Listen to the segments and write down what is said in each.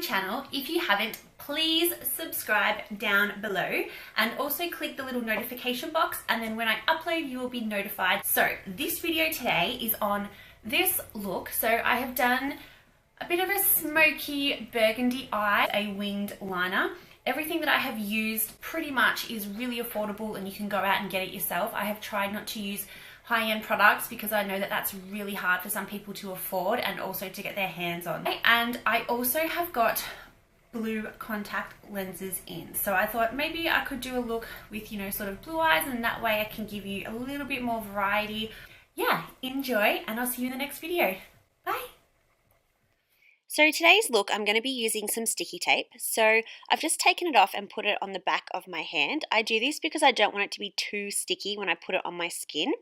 channel. If you haven't, please subscribe down below and also click the little notification box, and then when I upload you will be notified. So this video today is on this look. So I have done a bit of a smoky burgundy eye, a winged liner. Everything that I have used pretty much is really affordable and you can go out and get it yourself. I have tried not to use high-end products because I know that that's really hard for some people to afford and also to get their hands on. And I also have got blue contact lenses in. So I thought maybe I could do a look with, sort of blue eyes, and that way I can give you a little bit more variety. Yeah, enjoy, and I'll see you in the next video. Bye. So today's look, I'm going to be using some sticky tape. So I've just taken it off and put it on the back of my hand. I do this because I don't want it to be too sticky when I put it on my skin.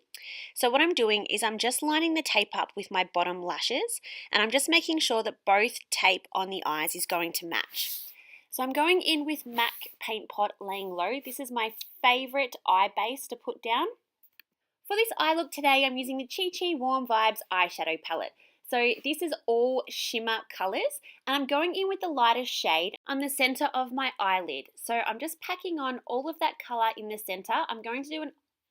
So what I'm doing is I'm just lining the tape up with my bottom lashes, and I'm just making sure that both tape on the eyes is going to match. So I'm going in with MAC Paint Pot Laying Low. This is my favourite eye base to put down. For this eye look today, I'm using the Chi Chi Warm Vibes eyeshadow palette. So this is all shimmer colours, and I'm going in with the lightest shade on the centre of my eyelid. So I'm just packing on all of that colour in the centre. I'm going to do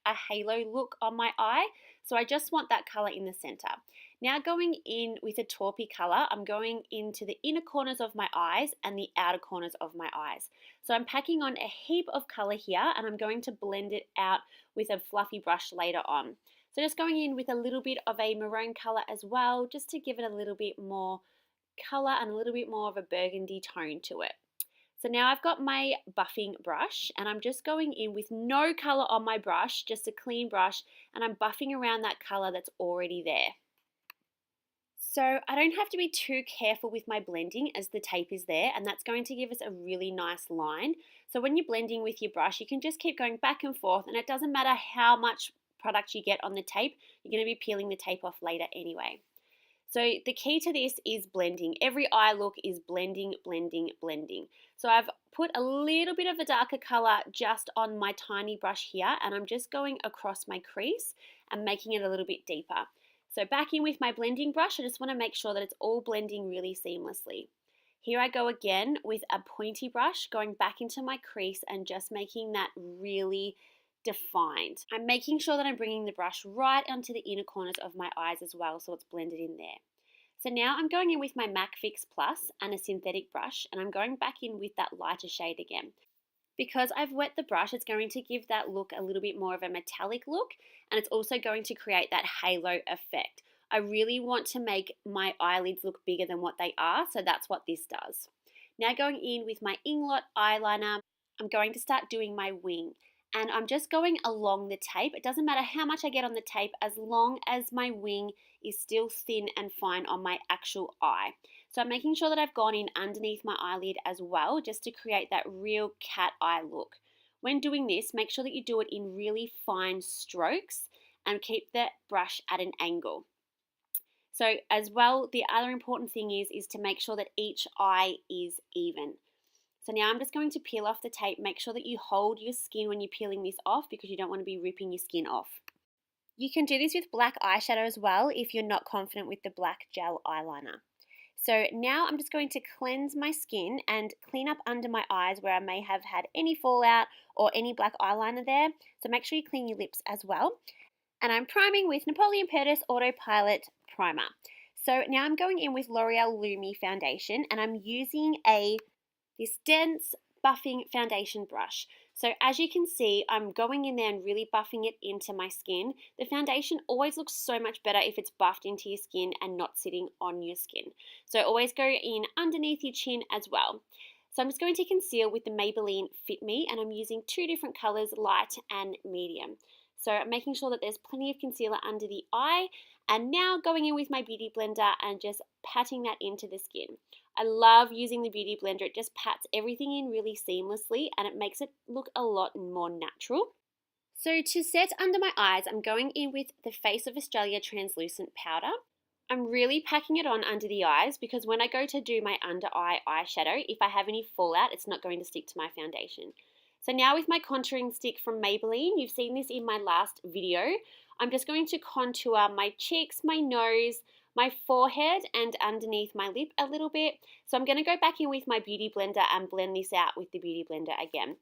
a halo look on my eye, so I just want that colour in the centre. Now going in with a taupey colour, I'm going into the inner corners of my eyes and the outer corners of my eyes. So I'm packing on a heap of colour here, and I'm going to blend it out with a fluffy brush later on. So just going in with a little bit of a maroon colour as well, just to give it a little bit more colour and a little bit more of a burgundy tone to it. So now I've got my buffing brush, and I'm just going in with no colour on my brush, just a clean brush, and I'm buffing around that colour that's already there. So I don't have to be too careful with my blending as the tape is there, and that's going to give us a really nice line. So when you're blending with your brush, you can just keep going back and forth, and it doesn't matter how much product you get on the tape, you're going to be peeling the tape off later anyway. So the key to this is blending. Every eye look is blending, blending, blending. So I've put a little bit of a darker colour just on my tiny brush here, and I'm just going across my crease and making it a little bit deeper. So back in with my blending brush, I just want to make sure that it's all blending really seamlessly. Here I go again with a pointy brush, going back into my crease and just making that really defined. I'm making sure that I'm bringing the brush right onto the inner corners of my eyes as well, so it's blended in there. So now I'm going in with my MAC Fix Plus and a synthetic brush, and I'm going back in with that lighter shade again. Because I've wet the brush, it's going to give that look a little bit more of a metallic look, and it's also going to create that halo effect. I really want to make my eyelids look bigger than what they are, so that's what this does. Now going in with my inglot eyeliner, I'm going to start doing my wing. And I'm just going along the tape. It doesn't matter how much I get on the tape as long as my wing is still thin and fine on my actual eye. So I'm making sure that I've gone in underneath my eyelid as well, just to create that real cat eye look. When doing this, make sure that you do it in really fine strokes and keep the brush at an angle. So as well, the other important thing is to make sure that each eye is even. So now I'm just going to peel off the tape. Make sure that you hold your skin when you're peeling this off, because you don't want to be ripping your skin off. You can do this with black eyeshadow as well if you're not confident with the black gel eyeliner. So now I'm just going to cleanse my skin and clean up under my eyes where I may have had any fallout or any black eyeliner there. So make sure you clean your lips as well. And I'm priming with Napoleon Perdis Autopilot Primer. So now I'm going in with L'Oreal Lumi Foundation, and I'm using this dense buffing foundation brush. So as you can see, I'm going in there and really buffing it into my skin. The foundation always looks so much better if it's buffed into your skin and not sitting on your skin. So always go in underneath your chin as well. So I'm just going to conceal with the Maybelline Fit Me, and I'm using two different colours, light and medium. So I'm making sure that there's plenty of concealer under the eye, and now going in with my beauty blender and just patting that into the skin. I love using the beauty blender. It just pats everything in really seamlessly, and it makes it look a lot more natural. So to set under my eyes, I'm going in with the Face of Australia translucent powder. I'm really packing it on under the eyes because when I go to do my under eye eyeshadow, if I have any fallout, it's not going to stick to my foundation. So now with my contouring stick from Maybelline, you've seen this in my last video, I'm just going to contour my cheeks, my nose, my forehead and underneath my lip a little bit. So I'm going to go back in with my beauty blender and blend this out with the beauty blender again.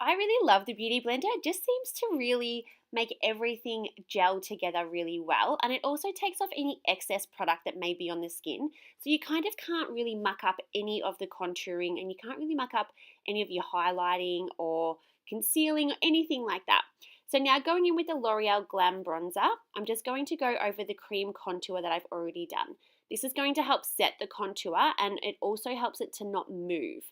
I really love the beauty blender. It just seems to really make everything gel together really well, and it also takes off any excess product that may be on the skin. So you kind of can't really muck up any of the contouring, and you can't really muck up any of your highlighting or concealing or anything like that. So now going in with the L'Oreal Glam Bronzer, I'm just going to go over the cream contour that I've already done. This is going to help set the contour, and it also helps it to not move.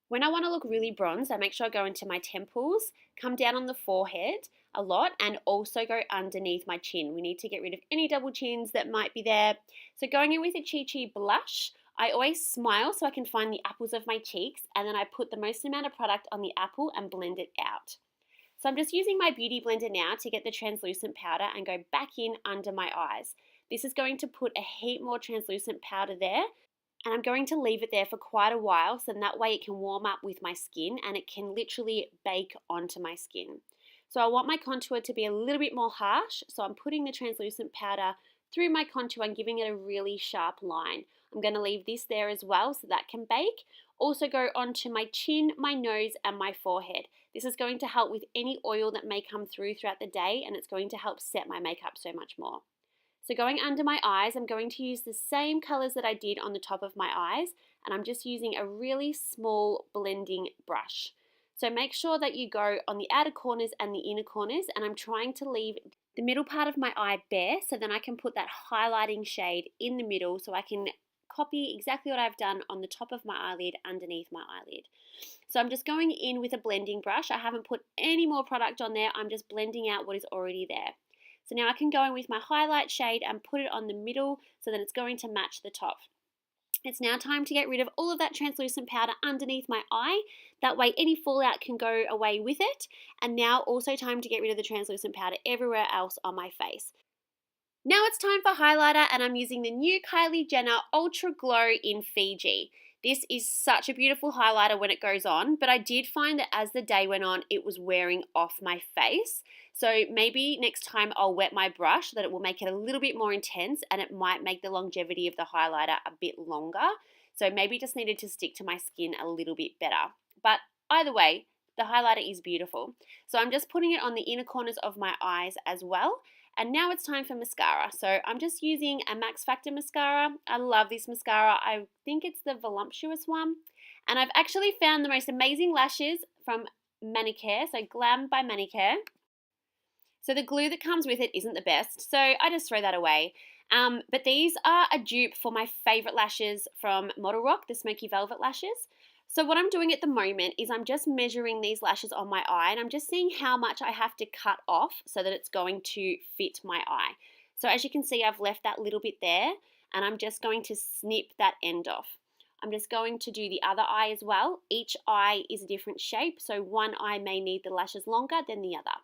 When I want to look really bronzed, I make sure I go into my temples, come down on the forehead a lot, and also go underneath my chin. We need to get rid of any double chins that might be there. So going in with a Chi Chi blush, I always smile so I can find the apples of my cheeks, and then I put the most amount of product on the apple and blend it out. So I'm just using my beauty blender now to get the translucent powder and go back in under my eyes. This is going to put a heap more translucent powder there, and I'm going to leave it there for quite a while, so that way it can warm up with my skin and it can literally bake onto my skin. So I want my contour to be a little bit more harsh, so I'm putting the translucent powder through my contour and giving it a really sharp line. I'm going to leave this there as well so that can bake. Also go onto my chin, my nose and my forehead. This is going to help with any oil that may come throughout the day, and it's going to help set my makeup so much more. So going under my eyes, I'm going to use the same colors that I did on the top of my eyes, and I'm just using a really small blending brush. So make sure that you go on the outer corners and the inner corners, and I'm trying to leave the middle part of my eye bare so then I can put that highlighting shade in the middle so I can copy exactly what I've done on the top of my eyelid underneath my eyelid. So I'm just going in with a blending brush. I haven't put any more product on there. I'm just blending out what is already there. So now I can go in with my highlight shade and put it on the middle so that it's going to match the top. It's now time to get rid of all of that translucent powder underneath my eye. That way any fallout can go away with it. And now also time to get rid of the translucent powder everywhere else on my face. Now it's time for highlighter, and I'm using the new Kylie Jenner Ultra Glow in Fiji. This is such a beautiful highlighter when it goes on, but I did find that as the day went on, it was wearing off my face. So maybe next time I'll wet my brush so that it will make it a little bit more intense, and it might make the longevity of the highlighter a bit longer. So maybe just needed to stick to my skin a little bit better. But either way, the highlighter is beautiful. So I'm just putting it on the inner corners of my eyes as well. And now it's time for mascara. So I'm just using a Max Factor mascara. I love this mascara. I think it's the voluptuous one. And I've actually found the most amazing lashes from Manicure, so Glam by Manicure. So the glue that comes with it isn't the best, so I just throw that away. But these are a dupe for my favorite lashes from Model Rock, the Smoky Velvet lashes. So what I'm doing at the moment is I'm just measuring these lashes on my eye, and I'm just seeing how much I have to cut off so that it's going to fit my eye. So as you can see, I've left that little bit there, and I'm just going to snip that end off. I'm just going to do the other eye as well. Each eye is a different shape, so one eye may need the lashes longer than the other.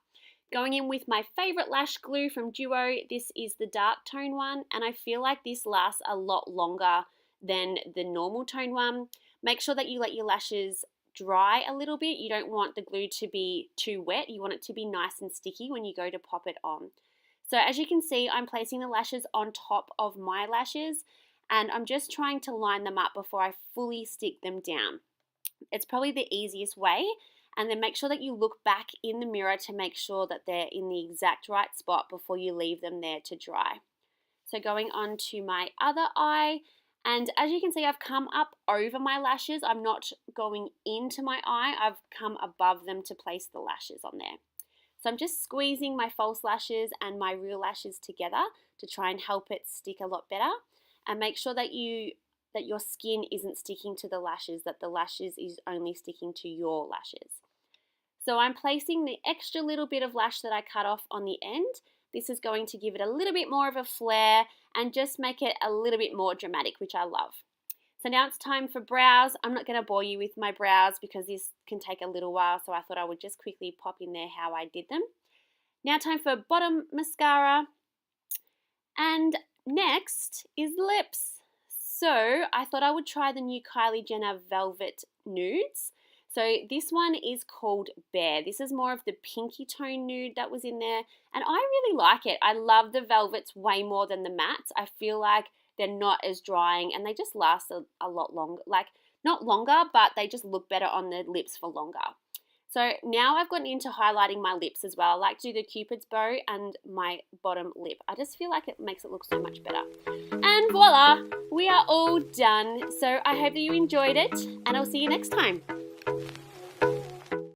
Going in with my favorite lash glue from Duo, this is the dark tone one, and I feel like this lasts a lot longer than the normal tone one. Make sure that you let your lashes dry a little bit. You don't want the glue to be too wet. You want it to be nice and sticky when you go to pop it on. So as you can see, I'm placing the lashes on top of my lashes, and I'm just trying to line them up before I fully stick them down. It's probably the easiest way. And then make sure that you look back in the mirror to make sure that they're in the exact right spot before you leave them there to dry. So going on to my other eye, and as you can see, I've come up over my lashes. I'm not going into my eye. I've come above them to place the lashes on there. So I'm just squeezing my false lashes and my real lashes together to try and help it stick a lot better. And make sure that your skin isn't sticking to the lashes, that the lashes is only sticking to your lashes. So I'm placing the extra little bit of lash that I cut off on the end. This is going to give it a little bit more of a flare and just make it a little bit more dramatic, which I love. So now it's time for brows. I'm not going to bore you with my brows because this can take a little while, so I thought I would just quickly pop in there how I did them. Now time for bottom mascara. And next is lips. So I thought I would try the new Kylie Jenner Velvet Nudes. So this one is called Bear. This is more of the pinky tone nude that was in there, and I really like it. I love the velvets way more than the mattes. I feel like they're not as drying, and they just last a lot longer, like not longer, but they just look better on the lips for longer. So now I've gotten into highlighting my lips as well. I like to do the Cupid's bow and my bottom lip. I just feel like it makes it look so much better. And voila, we are all done. So I hope that you enjoyed it, and I'll see you next time.